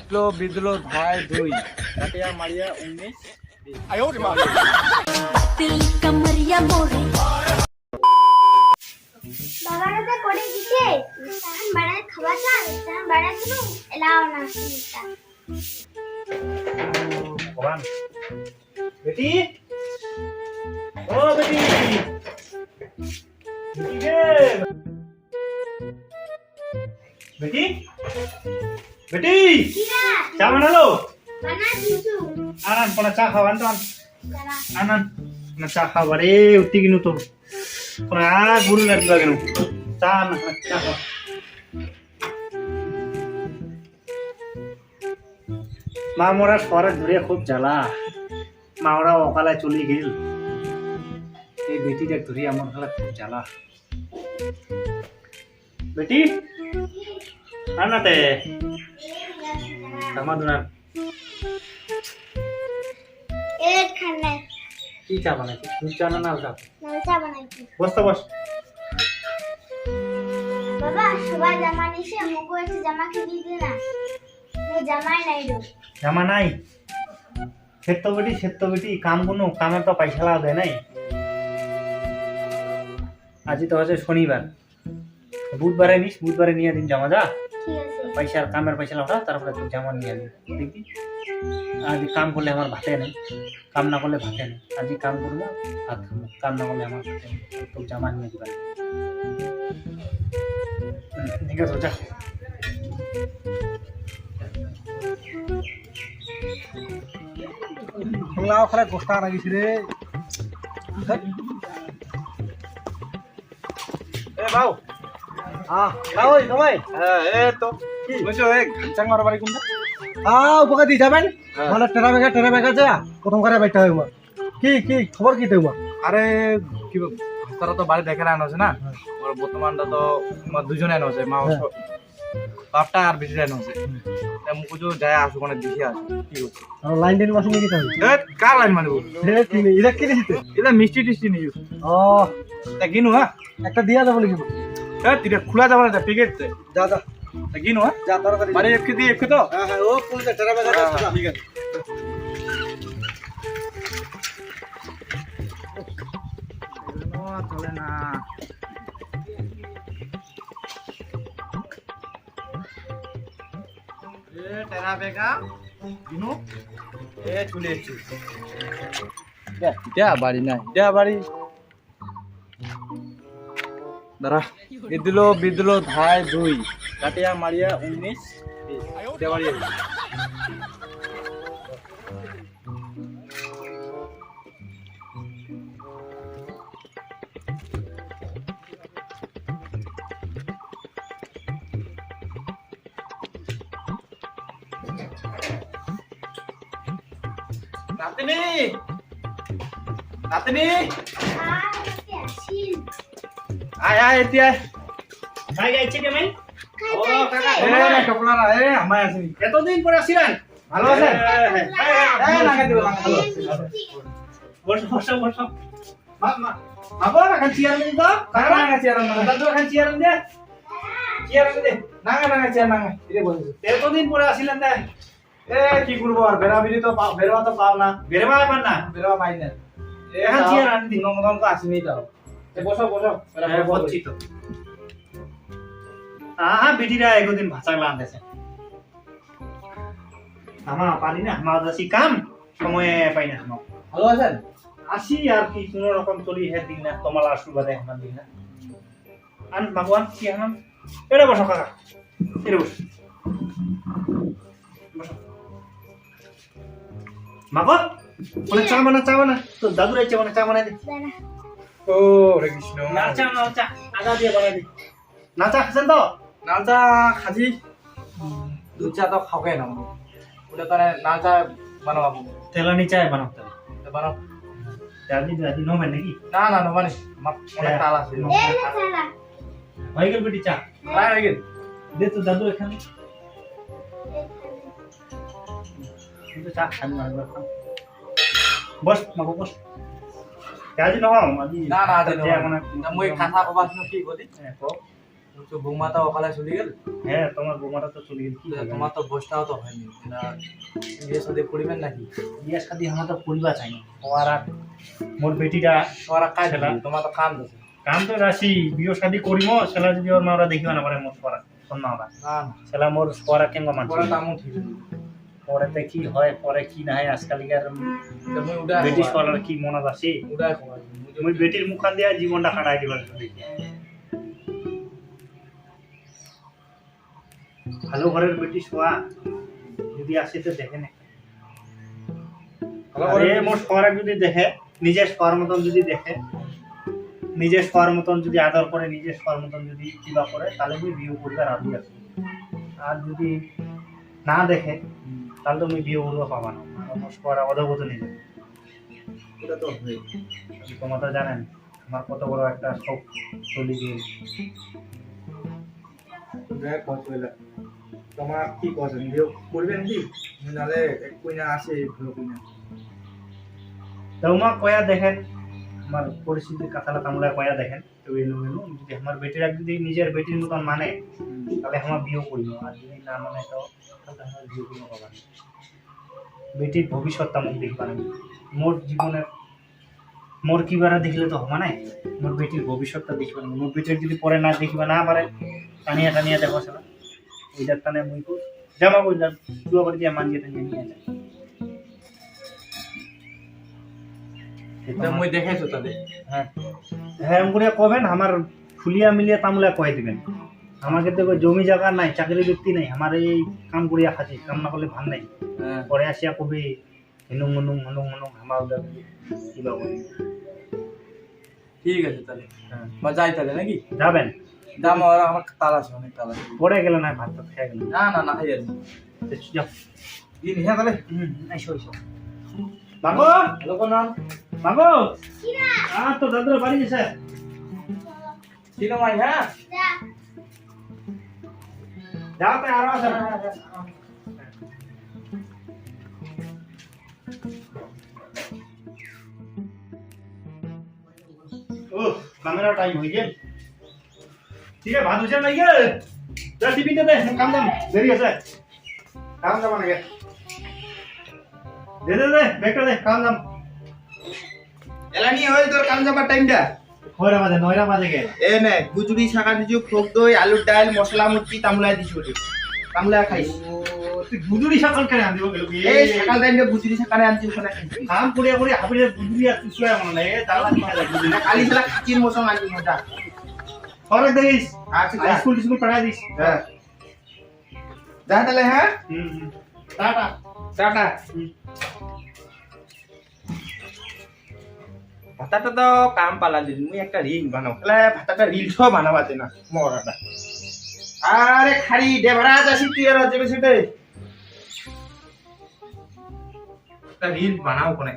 বিদলো ধায় 2 কাটিয়া মারিয়া 19 दिल कमरिया मोरे বাবারা তো করে দিছে মিষ্টান বাড়ায় খাবার না মিষ্টান বাড়ায় শুনো এলাও না মিষ্টান ভগবান বেটি ও বেটি বেটি গে বেটি বেটি কিরা চা বানালো বানা দিছু আনান পনা চা খাওয়ান তো দাঁড়া আনান না চা খাবারে উঠি কিনু তো পনা গুরু লাগবা কেন চা না চা খাও মা মোরা শহরে ধরে খুব জ্বালা মা ওরা অকালায় চলে গেল এই বেটিটা ধরে আমার খালা খুব জ্বালা বেটি আনাতে আমার দুনা এক খানে কি চা বানাইছি দুধ চা না লাল চা নালচা বানাইছি বস তো বস বাবা সবাই জামা নিছে মুকো এসে জামা কিনে দে না মো জামাই নাই দো জামা নাই সেত্ত বেটি কাম কোনো কামে তো পয়সা লাগা দেয় নাই আজি তো হচ্ছে শনিবার বুধবারে নিয়ে দিন জামা যা ঠিক আছে পয়সার কামের পয়সা লাগা তারপরে তো জামা নিয়ে দিন দেখবি আজ কাম করলে আমার ভাতে নেই কাম না করলে ভাতে নেই আজ কাম করবো ভাত খাবো কাম না করলে আমার ভাতে নেই তো জামা নিয়ে দিবেন ঠিক আছে যা খোলাও খালে গোস্তা লাগিছে রে এ বাউ ওই তোমায় এ তো কি বলছো এ চাঙ্গার বাড়ি কোনটা উপকার দিয়ে যাবেন মানে টেরা বেগা যা প্রথম করে বাইতে হয় কি খবর কি তোমার আরে কি তারা তো বাড়ি দেখে আনা আছে না ওর বর্তমানটা তো আমার দুজনে আনা আছে মা বাপটা আর বেশি আনা আছে মুখো যে যায় আসো কোনে দেখি আসো কি করছে লাইন টেন মাসে নিয়ে হবে কার লাইন মানে এটা কি দিতে এটা মিষ্টি টিষ্টি নিয়ে ও তা কিনু হ্যাঁ একটা দিয়া যাবো লিখিব তিরে খোলা যাবে না প্যাকেট যা যা তা কিনু হ্যাঁ যা তাড়াতাড়ি বাড়ি একটু দিয়ে একটু তো হ্যাঁ ও কোন টেরা বেগা যা ঠিক আছে চলে না টেরা বেগা কিনু চলে এসছি বাড়ি নাই বাড়ি দাঁড়া বিদলো ধায় 2 কাটিয়া মারিয়া 19 বাড়ি নাতনি আয় আয় এতিয়া ভাই গাইছে কে ভাই ও কাকা কপলারা আমায় আসেনি এতদিন পরে আসিলেন ভালো আছেন লাগাই দিব বসো মাগো এখন চেয়ার দিন তো নাগা চেয়ার দাদু এখন চেয়ার দে নাগা চেয়ার নাগা ইরে বসে এতদিন পরে আসিলেন তাই কি করবো আর বেরাবিরি তো বেরোয়া তো পাও না বেরবা পার না বেরোয়া পাই না এখন চেয়ার আনি দিন মদন তো আসেনি তাও বসো বসছি তো বেটিরা একদিন ভাষা লাগাতেছে আমা পারি না আমার দাসি কাম সময় পাই না আমার ভালো আছেন আসি আর কি কোনো রকম চলি হে দিন না তোমার আশীর্বাদে আমার দিন না আন ভগবান কি আনন্দ এটা বসো কাকা এটা বসো মাগো বলে চা বানা তো দাদু রাইছে চা বানাই দে দাঁড়া ও হরে কৃষ্ণ নাচা আদা দিয়ে বানাই দে নাচা খাচ্ছেন তো নালচা খাজি দুধ চা তো খাওয়াই না ওটা তাহলে নালচা বানাবো তেলানি চায় বানাতে বানাও দাদি নবেন নাকি না মানে অনেক তাল আছে এ না চালা হয়ে গেল বেটি চা প্রায় হয়ে গেল দে তো দাদু এখানে কিন্তু চা খান না বস মাগো বস আজি নহয় আজি না এখন মই কথা কবাচোন কি কলি তো বৌমা তো ওখানে চলে গেল, হ্যাঁ তোমার বৌমাটা তো চলে গেল, কি হবে? তোমার তো বসটাও তো হয়নি, না বিয়ে সাথে করবেন নাকি? বিয়ে শাদি আমার তো করিবা চাই না, ওরা মোর বেটিটা ওরা কাজ সেটা তোমার তো কাম আছে কাম তো রাশি বিয়ে শাদি করিম, সেটা যদি ওর মা ওরা দেখিবা না পারে মোর পড়া শোন না ওরা, না না সেটা মোর পড়া কেন ওরা মানছে তো আমও ঠিক আছে পরেতে কি হয় পরে কি না হয় আজকালকার তুমি উড়া বেটি সরার কি মনে আছে, উড়া খবর মুই বেটির মুখান দিয়া জীবনটা কাটাই দিবার দেখি। ভালো ঘরের বেটি শোয়া যদি আসে তো দেখে না, আরে মোর শোয়ার যদি দেখে নিজের শোয়ার মতন যদি দেখে, নিজের শোয়ার মতন যদি আদর করে, নিজের শোয়ার মতন যদি কিবা করে, তাহলে মুই বিয়ে করবার রাজি আছি। আর যদি না দেখে তাহলে তো মুই বিয়ে করবো পাবা না, আমার শোয়ার অধগত নিজে। ওটা তো হয় তোমার তো জানেন আমার কত বড় একটা শখ চলে গিয়ে, দেখ কত হইলা তোমার কি কথা বিয়ে করবেন কি নালে এক কইনা আসে ভালো কইনা তোমার কয়া দেখেন আমার পরিস্থিতির কথাটা তোমরা কয়া দেখেন, তো এলো যদি আমার বেটিরা যদি নিজের বেটির মতন মানে তাহলে আমার বিয়ে করিব, আর যদি না মানে তো তাহলে আমার বিয়ে করিব পাবা না। বেটির ভবিষ্যৎটা মুখ দেখবা না, মোর জীবনের মোর কিবারা দেখলে তো হবে না, মোর বেটির ভবিষ্যৎটা দেখবা না, মোর বেটির যদি পরে না দেখিবা না পারে টানিয়া টানিয়া দেখো সেটা ওইটার টানে মুই জামা বললাম জুয়া করে দিয়ে মানিয়ে টানিয়ে নিয়ে যায়। এটা মই দেখাইছো তাদের হ্যাঁ হ্যাঁ করে কবেন আমার ফুলিয়া মিলিয়া তামুলা কয়ে দিবেন, আমাকে তো জমি জায়গা নাই, চাকরি ব্যক্তি নাই, আমার এই কাম করিয়া খাচ্ছি, কাম না করলে ভাল নাই, হ্যাঁ পরে আসিয়া কবি হিনুং মনুং হনুং মনুং আমার কিবা করি। ঠিক আছে তাহলে হ্যাঁ বা যাই তাহলে নাকি যাবেন, দাম আর আমার তাল আছে অনেক তাল আছে পরে গেলে না ভাত টাত খেয়ে গেল, না না না খাই যাবো যাও দিন হ্যাঁ তাহলে এসো এসো বাবু লোক নাম বাবু কি না তো দাদুর বাড়ি গেছে, ছিল মাই হ্যাঁ যা যাও তো আরো আছে ও বাংলা টাইম হয়ে গেল, ঠিক আছে ভাত হয়েছে নাই গে যা টিফিনটা দে কাম দাম দেরি আছে কাম দাম না গে দে দে দে বেকটা দে কাম দাম এলানি হয় তোর কাম যাবার টাইমটা নয়রা মাঝে গে এ নে গুজরি শাকা দিছু ফোক দই আলুর ডাল মশলা মুচি তামলা দিছু তামলা খাইস তুই গুদুরি সকাল করে আনদিব গেল কি এই সকাল টাইমে গুজরি শাকারে আনছি ওখানে কাম করে করে হাবিলে গুদুরি আর তুই মনে নাই তালা কি গুদুরি কালি শালা খাচির মশন আনছি মজা পরে দেখিস আচ্ছা স্কুল পড়াই দিস হ্যাঁ যা তাহলে হ্যাঁ টাটা টাটা ভাতাটা তো কাম পালা দিন মুই একটা রিল বানাও তাহলে ভাতাটা রিলস বানাবাতে না মরাটা আরে খালি দেবরাজ আসি তুই আর যাবে সেটা একটা রিল বানাও কোনে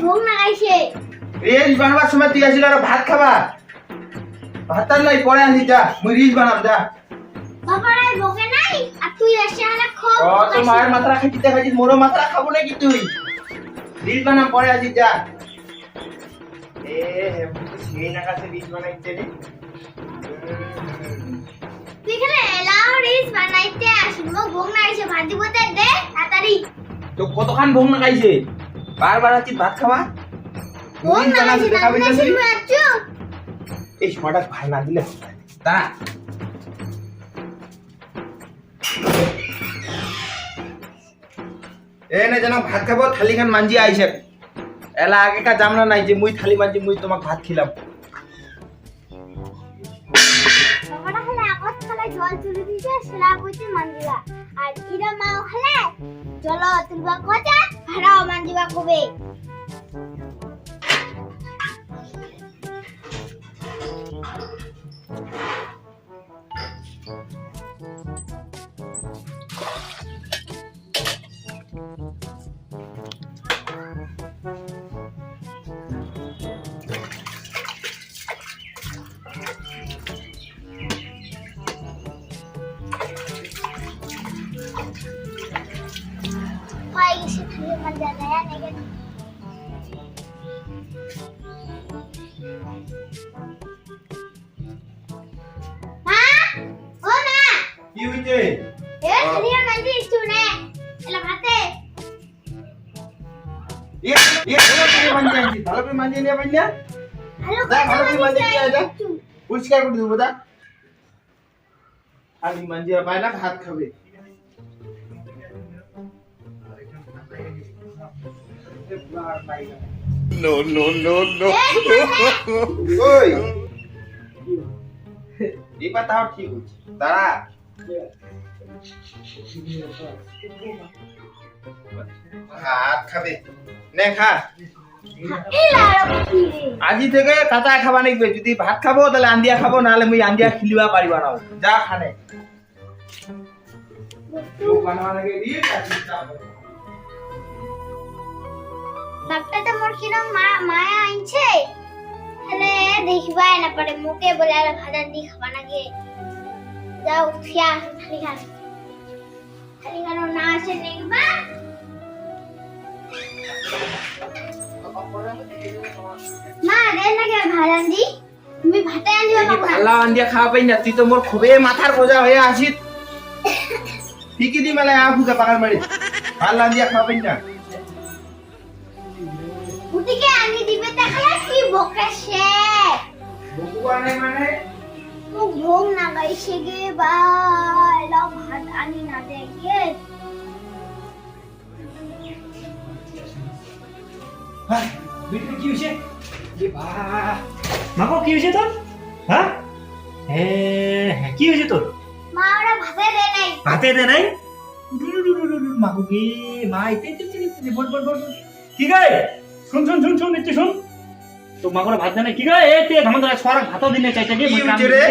ভোগ না গাইছে রিল বানাবার সময় তুই আসিল আর ভাত খাবা ভাতার নাই পরে আনি যা মুই রিল বানাম যা বাবারাই ভোগে নাই আর তুই এসে হলে খো ও তোর মায়ের মাথা খাইতে দেখাচ্ছিস মোরও মাথা খাবো নাকি তুই রিল বানাম পরে আসি যা এ সেই নাকাছে রিল বানাইতে রে তুই খেলে এলাও রিস বানাইতে আসিস মো ভোগ না গাইছে ভাত দিব দে তাড়াতাড়ি তো কতখান ভোগ না খাইছে বারবার আছিস ভাত খাওয়া ভোগ না গাইছে দেখাবে তাড়াতাড়ি না শুরু আছো এই সময়টা ভাই না দিলে তা এ না জানো ভাত খাবো থালি খান মাঞ্জি আইছে এলা আগেকার জামনা নাই যে মুই থালি মাঞ্জি মুই তোমাক ভাত খিলাম বাবাটা খেলে আগত খেলে জল তুলি দিছে সেলা কইতে মানদিবা আর ইরা মাও খেলে জল তুলবা কথা ভাড়াও মানদিবা কবে হয়ে গেছে খালি মজা দেয়া নেগে মা ও মা কি হইছে এ খালি মঞ্জি শুনে এলা ভাতে ভালো করে মাঞ্জি নিয়ে পাইলা ভালো ভালো করে মঞ্জি নিয়ে আয় একটু পরিষ্কার করে দেবো দা খালি মাঞ্জি পায় না ভাত খাবে ওই এবার তাও ঠিক হচ্ছে দাঁড়া ভাত খাবে নে খা এলা কি আজি থেকে কাঁচা খাবা নাকবে যদি ভাত খাবো তাহলে আন্দিয়া খাবো নাহলে মুই আন্দিয়া খিলিবা পারিবা না যা খানে বাপটা মোর কিরম মায়া আইছে তাহলে দেখবাই না পারে মুখে বলে আর ভাজা দি খাবা না গে যাও উঠিয়া খালি খানো না আসে দেখবা মা দেন না কে ভাজা দি তুমি ভাতে আনিও বাবা ভালা আন্দিয়া খাওয়া পাই না তুই তো মোর খুবই মাথার বোঝা হয়ে আসিস ঠিকই দি মেলা আফুকা পাকার মারি ভালা আন্দিয়া খাওয়া পাই না উঠিকে আনি দিবে তাহলে কি বকেছে বকু আনে মানে তো ঘুম না গাইছে গে বা এলা ভাত আনি না দেখে বিট্টু কি হয়েছে মাগো কি হয়েছে তোর হ্যাঁ কি হয়েছে তোর মা ওরা ভাতে দে নাই ভাতে দে নাই মাগো গে মা এতে বল কি গায় শুন একটু শুন তো মাগো ভাত দে নাই কি গায় এতে ধামা সরা ভাতও দিনে চাইতে গে মই কাম দিতে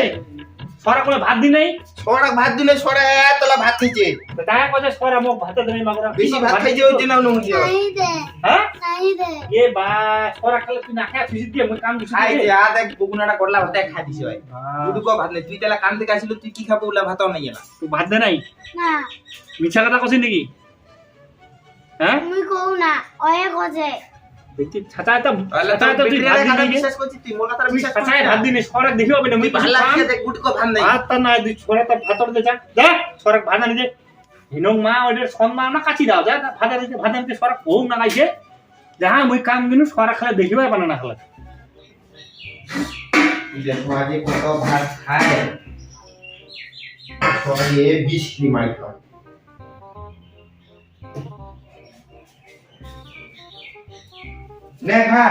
সরা করে ভাত দি নাই ছড়া ভাত দিলে ছড়া তোলা ভাত খাইছে তো তাই কইছে সরা মোক ভাত দে নাই মাগো বেশি ভাত খাইছে ওই দিন নাও নুছে নাই দে হ্যাঁ নাই দে এ বা সরা খেলে তুই না খায় তুই দিয়ে মই কাম দিছি খাইছে আ দেখ বকুনাটা করলা ভাত খাই দিছে ভাই তুই কো ভাত নাই তুই তালা কাম থেকে আসিল তুই কি খাবো ওলা ভাতও নাই না তুই ভাত দে নাই না মিছা কথা কইছিস নাকি হ্যাঁ তুমি কও না ওয়ে কজে দেখি ছাতায় তো আলা তুই ভাত দি নাই বিশ্বাস করছিস তুই মোর কথা তুই বিশ্বাস ছাতায় ভাত দি নাই সরা দেখি হবে না তুই মুই ভালো লাগে দেখ গুটি কো ভাত নাই ভাত তা নাই তুই সরা তো ভাত দে যা সরা ভাত আনি দে হিনং মা ওদের সম্মান না কাচি দাও যা ভাত আনিতে সরা কোম না গাইছে যাহা মুই কাম গিনু সরা খেলে দেখিবাই পানা না খেলা দেখো আজ কত ভাত খায় সরে 20 কি মাইল খায় নে খা